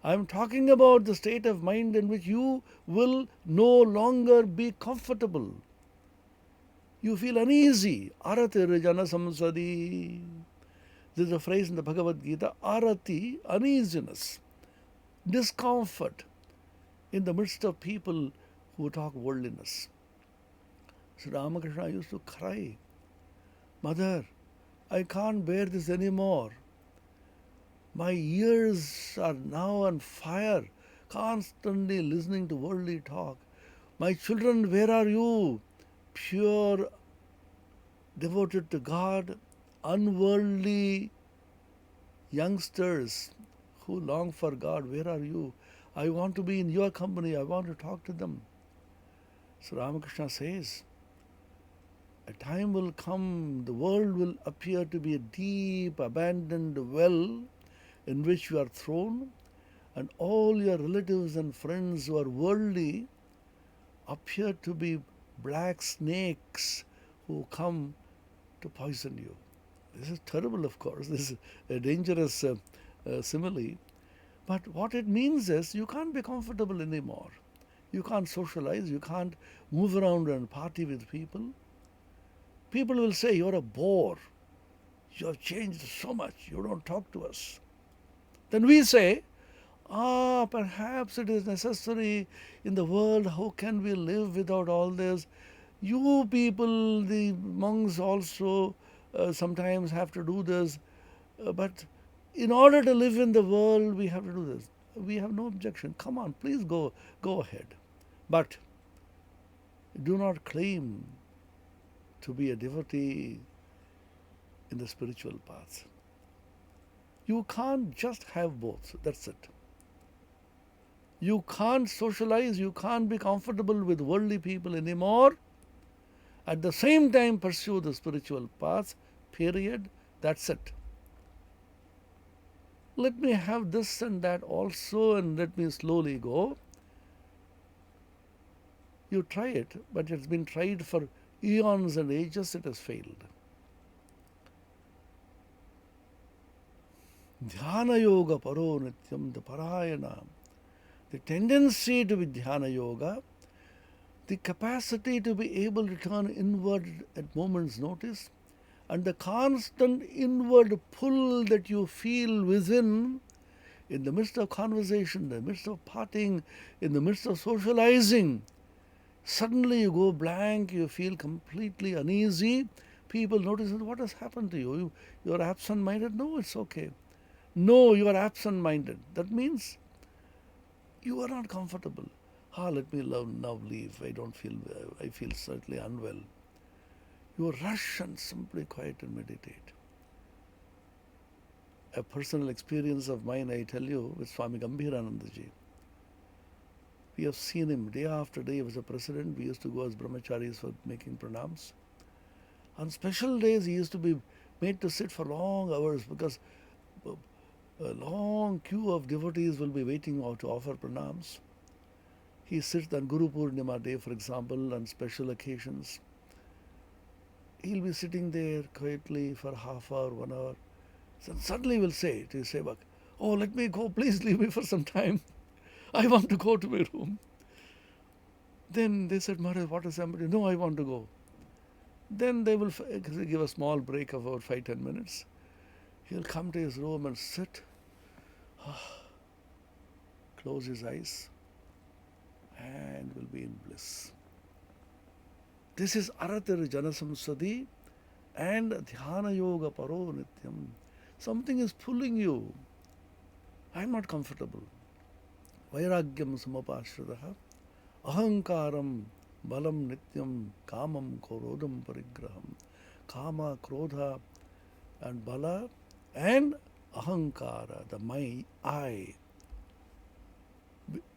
I am talking about the state of mind in which you will no longer be comfortable. You feel uneasy. Aratir jana samsadi. There is a phrase in the Bhagavad Gita, arati, uneasiness, discomfort in the midst of people who talk worldliness. So Ramakrishna used to cry, "Mother, I can't bear this anymore. My ears are now on fire, constantly listening to worldly talk. My children, where are you? Pure, devoted to God, unworldly youngsters who long for God, where are you? I want to be in your company. I want to talk to them. So Ramakrishna says, a time will come, the world will appear to be a deep, abandoned well in which you are thrown, and all your relatives and friends who are worldly appear to be black snakes who come to poison you. This is terrible, of course. This is a dangerous simile. But what it means is you can't be comfortable anymore. You can't socialize. You can't move around and party with people. People will say, you're a bore. You have changed so much. You don't talk to us. Then we say, perhaps it is necessary in the world. How can we live without all this? You people, the monks also sometimes have to do this. But in order to live in the world, we have to do this. We have no objection. Come on, please go ahead. But do not claim to be a devotee in the spiritual path. You can't just have both. That's it. You can't socialize. You can't be comfortable with worldly people anymore. At the same time, pursue the spiritual path. Period. That's it. Let me have this and that also, and let me slowly go. You try it, but it's been tried for eons and ages. It has failed. Dhyana yoga paro nityam, the parayana. The tendency to be dhyana yoga, the capacity to be able to turn inward at moment's notice, and the constant inward pull that you feel within in the midst of conversation, in the midst of partying, in the midst of socializing. Suddenly you go blank, you feel completely uneasy. People notice, what has happened to you? You are absent-minded? No, it's okay. No, you are absent-minded. That means you are not comfortable. Let me now leave. I feel certainly unwell. You rush and simply quiet and meditate. A personal experience of mine, I tell you, with Swami Gambhiranandaji. We have seen him day after day. He was a president. We used to go as brahmacharis for making pranams. On special days, he used to be made to sit for long hours because a long queue of devotees will be waiting to offer pranams. He sits on Guru Purnima day, for example, on special occasions. He'll be sitting there quietly for half hour, 1 hour. So suddenly he will say to his sevak, let me go, please leave me for some time. I want to go to my room. Then they said, Maharaj, what is happening? No, I want to go. Then they will give a small break of about 5-10 minutes. He'll come to his room and sit, close his eyes, and will be in bliss. This is Aratir Janasamsadi and Dhyana Yoga Paro Nityam. Something is pulling you. I'm not comfortable. Vairagyam Samapashradaha Ahankaram Balam Nityam Kamam Korodam Parigraham. Kama, Krodha and Bala and Ahankara, the my I.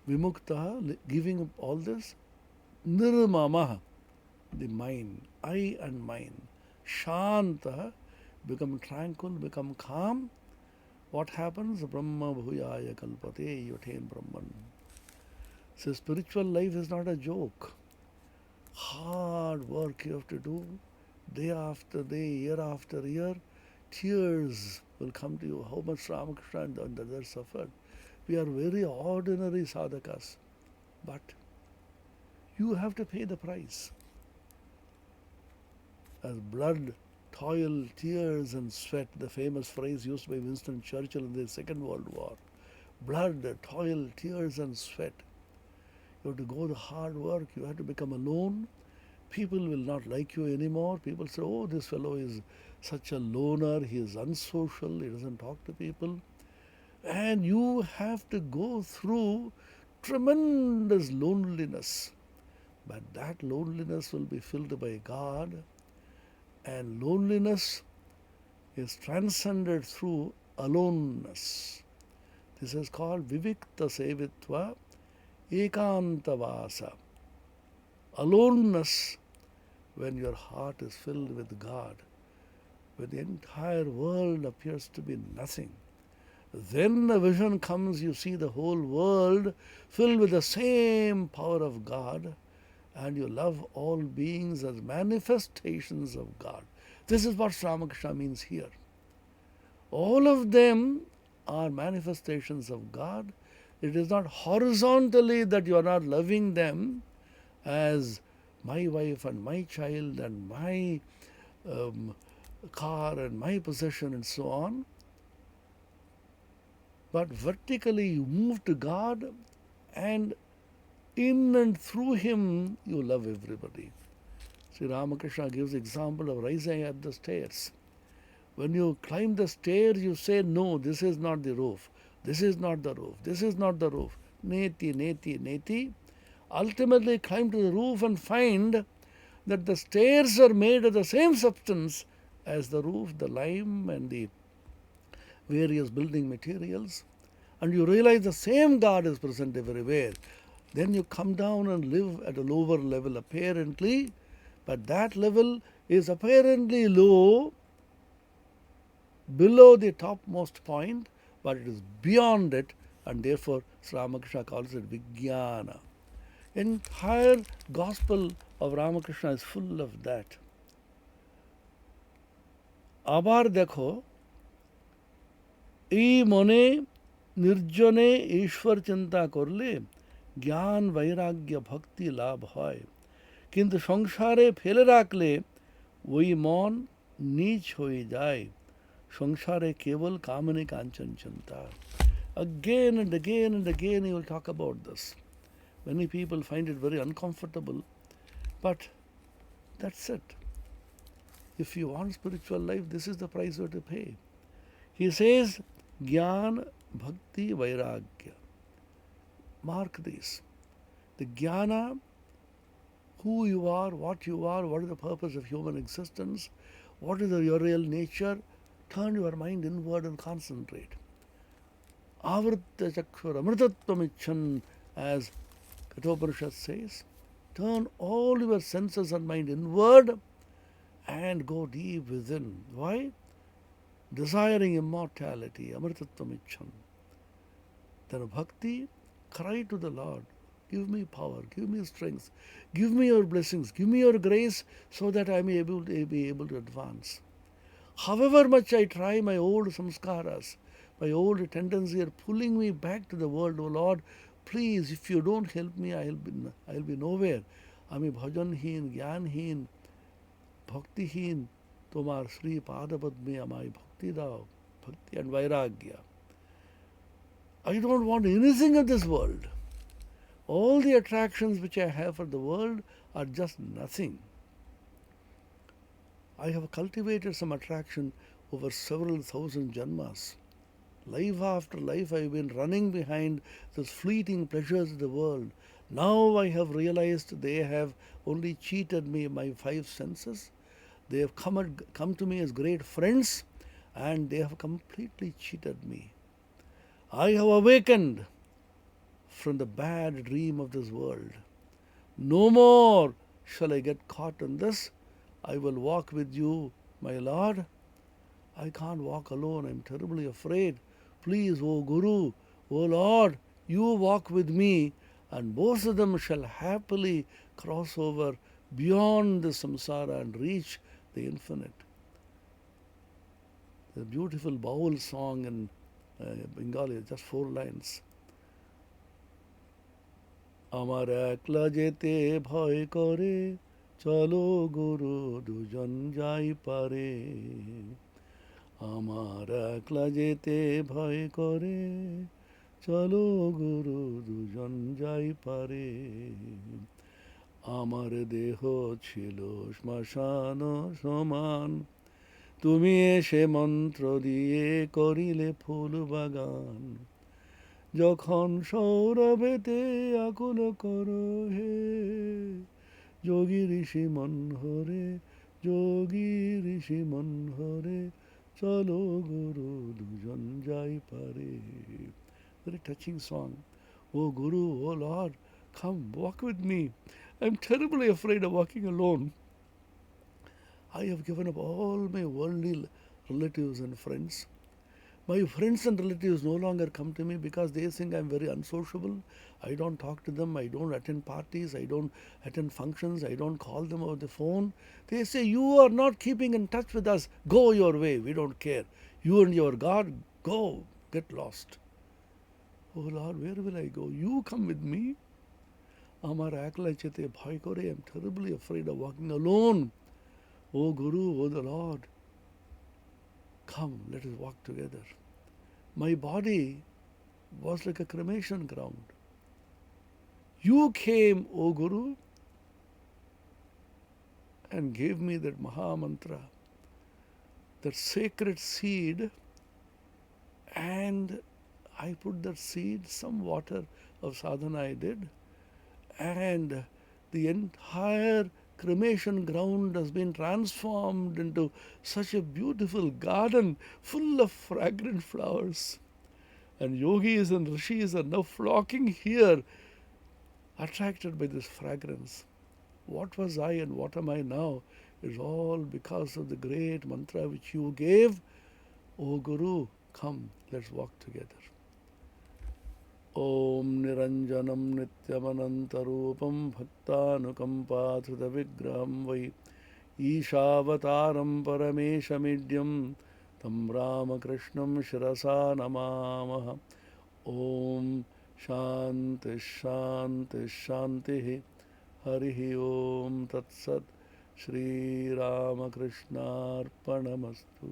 Vimukta, giving up all this. Nirmama, the mind, I and mind. Shanta, become tranquil, become calm. What happens? Brahma bhuyaya kalpate, you attain Brahman. So spiritual life is not a joke. Hard work you have to do, day after day, year after year. Tears will come to you. How much Ramakrishna and the others suffered. We are very ordinary sadhakas, but you have to pay the price. As blood, toil, tears and sweat, the famous phrase used by Winston Churchill in the Second World War. Blood, toil, tears and sweat. You have to go the hard work. You have to become alone. People will not like you anymore. People say, this fellow is such a loner. He is unsocial. He doesn't talk to people. And you have to go through tremendous loneliness. But that loneliness will be filled by God. And loneliness is transcended through aloneness. This is called vivikta sevitva ekantavasa. Aloneness when your heart is filled with God, when the entire world appears to be nothing. Then a vision comes, you see the whole world filled with the same power of God, and you love all beings as manifestations of God. This is what Ramakrishna means here. All of them are manifestations of God. It is not horizontally that you are not loving them as my wife and my child and my car and my possession and so on. But vertically you move to God, and in and through Him you love everybody. Sri Ramakrishna gives the example of rising up the stairs. When you climb the stairs, you say, no, this is not the roof. This is not the roof. This is not the roof. Neti, neti, neti. Ultimately climb to the roof and find that the stairs are made of the same substance as the roof, the lime and the various building materials. And you realize the same God is present everywhere. Then you come down and live at a lower level apparently, but that level is apparently low, below the topmost point, but it is beyond it, and therefore Sri Ramakrishna calls it Vijnana. Entire gospel of Ramakrishna is full of that. আবার দেখো, এই মনে নির্জনে ঈশ্বর চিন্তা করলে জ্ঞান বৈরাগ্য ভক্তি লাভ হয়, কিন্তু সংসারে ফেলে রাখলে ওই মন নীচ হয়ে যায়, সংসারে কেবল কামনে কাঞ্চন চিন্তা. Again and again and again he will talk about this. Many people find it very uncomfortable, but that's it. If you want spiritual life, this is the price you have to pay. He says, Gyan, Bhakti, Vairagya. Mark this. The Jnana, who you are, what is the purpose of human existence, what is your real nature, turn your mind inward and concentrate. Avrita chakshur amritattvamichan, as Kathamrita says, turn all your senses and mind inward and go deep within. Why? Desiring immortality, amritattvamichan. Then bhakti, cry to the Lord, give me power, give me strength, give me your blessings, give me your grace so that I may be able to advance. However much I try, my old samskaras, my old tendencies are pulling me back to the world. Oh Lord, please, if you don't help me, I'll be nowhere. Ami bhajanheen, gyanheen, bhaktihin, tomar Sri Padapad mein amai bhakti dao, bhakti and vairagya. I don't want anything of this world. All the attractions which I have for the world are just nothing. I have cultivated some attraction over several thousand janmas. Life after life I have been running behind those fleeting pleasures of the world. Now I have realized they have only cheated me, my five senses. They have come to me as great friends, and they have completely cheated me. I have awakened from the bad dream of this world. No more shall I get caught in this. I will walk with you, my Lord. I can't walk alone. I'm terribly afraid. Please, O Guru, O Lord, you walk with me, and both of them shall happily cross over beyond the samsara and reach the infinite. The beautiful Baul song in Bengali, just 4 lines. আমার একলা যেতে ভয় করে, চলো গুরু দুজন যাই পারে। আমার একলা যেতে ভয় করে, চলো গুরু দুজন যাই পারে। আমার দেহ ছিল শ্মশান সমান, তুমি এসে মন্ত্র দিয়ে করিলে ফুল বাগান। যখন সৌরভেতে আকুল করো হে, যোগী ঋষি মন হরে, যোগী ঋষি মন হরে, Chalo Guru Dujan Jai Pare. Very touching song. Oh Guru, oh Lord, come walk with me. I'm terribly afraid of walking alone. I have given up all my worldly relatives and friends. My friends and relatives no longer come to me because they think I'm very unsociable. I don't talk to them. I don't attend parties. I don't attend functions. I don't call them over the phone. They say, "You are not keeping in touch with us. Go your way. We don't care. You and your God, go. Get lost." Oh Lord, where will I go? You come with me. আমার একলা যেতে ভয় করে. I'm terribly afraid of walking alone. Oh Guru, oh the Lord, come, let us walk together. My body was like a cremation ground. You came, O Guru, and gave me that Maha Mantra, that sacred seed, and I put that seed, some water of sadhana I did, and the entire cremation ground has been transformed into such a beautiful garden full of fragrant flowers. And yogis and rishis are now flocking here, attracted by this fragrance. What was I and what am I now is all because of the great mantra which you gave. O Guru, come, let's walk together. Om Niranjanam Nityamanantarupam Bhaktanukampathrita Vigraham Vai Ishavataram Parameshamidyam Tam Ramakrishnam Shirasa Namamaha. Om Shanti Shanti Shanti. Harihi Om Tat Sat. Shri Ramakrishna Arpanamastu.